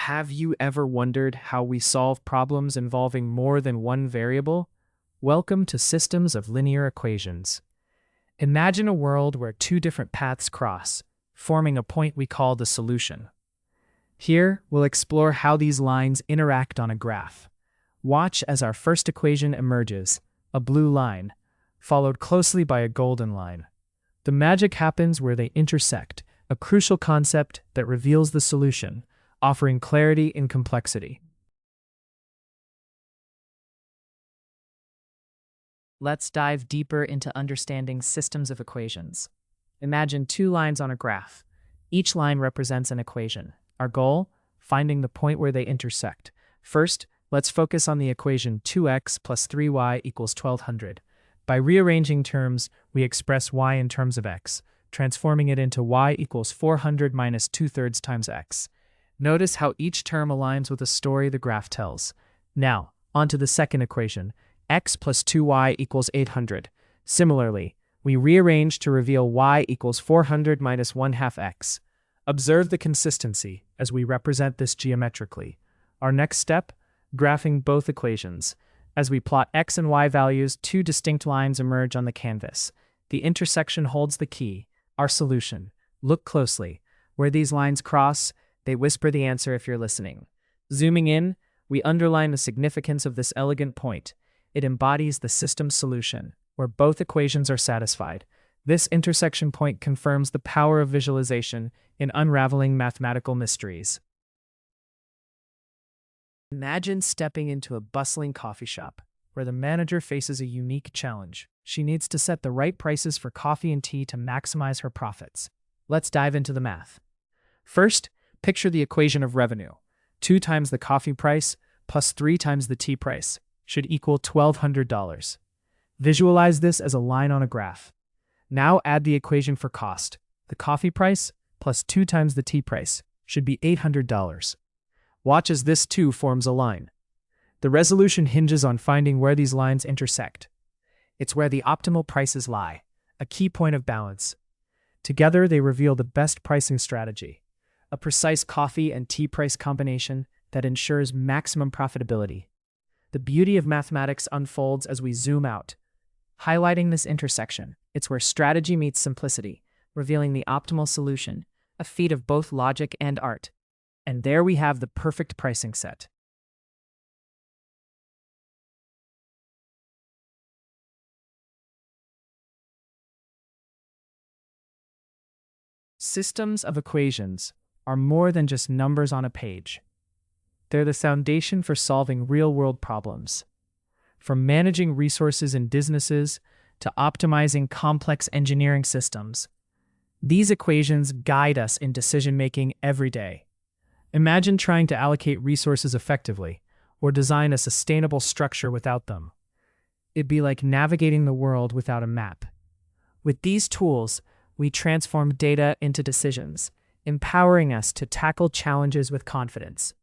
Have you ever wondered how we solve problems involving more than one variable? Welcome to Systems of Linear Equations. Imagine a world where two different paths cross, forming a point we call the solution. Here, we'll explore how these lines interact on a graph. Watch as our first equation emerges, a blue line, followed closely by a golden line. The magic happens where they intersect, a crucial concept that reveals the solution, offering clarity in complexity. Let's dive deeper into understanding systems of equations. Imagine two lines on a graph. Each line represents an equation. Our goal? Finding the point where they intersect. First, let's focus on the equation 2x plus 3y equals 1200. By rearranging terms, we express y in terms of x, transforming it into y equals 400 minus 2/3 times x. Notice how each term aligns with the story the graph tells. Now, on to the second equation, x plus 2y equals 800. Similarly, we rearrange to reveal y equals 400 minus 1/2 x. Observe the consistency as we represent this geometrically. Our next step? Graphing both equations. As we plot x and y values, two distinct lines emerge on the canvas. The intersection holds the key, our solution. Look closely. Where these lines cross, they whisper the answer if you're listening. Zooming in, we underline the significance of this elegant point. It embodies the system's solution, where both equations are satisfied. This intersection point confirms the power of visualization in unraveling mathematical mysteries. Imagine stepping into a bustling coffee shop, where the manager faces a unique challenge. She needs to set the right prices for coffee and tea to maximize her profits. Let's dive into the math. First, picture the equation of revenue. 2 times the coffee price plus 3 times the tea price should equal $1,200. Visualize this as a line on a graph. Now add the equation for cost. The coffee price plus 2 times the tea price should be $800. Watch as this too forms a line. The resolution hinges on finding where these lines intersect. It's where the optimal prices lie, a key point of balance. Together, they reveal the best pricing strategy, a precise coffee and tea price combination that ensures maximum profitability. The beauty of mathematics unfolds as we zoom out, highlighting this intersection. It's where strategy meets simplicity, revealing the optimal solution, a feat of both logic and art. And there we have the perfect pricing set. Systems of equations are more than just numbers on a page. They're the foundation for solving real-world problems. From managing resources in businesses to optimizing complex engineering systems, these equations guide us in decision-making every day. Imagine trying to allocate resources effectively or design a sustainable structure without them. It'd be like navigating the world without a map. With these tools, we transform data into decisions, empowering us to tackle challenges with confidence.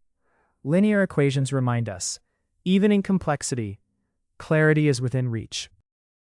Linear equations remind us, even in complexity, clarity is within reach.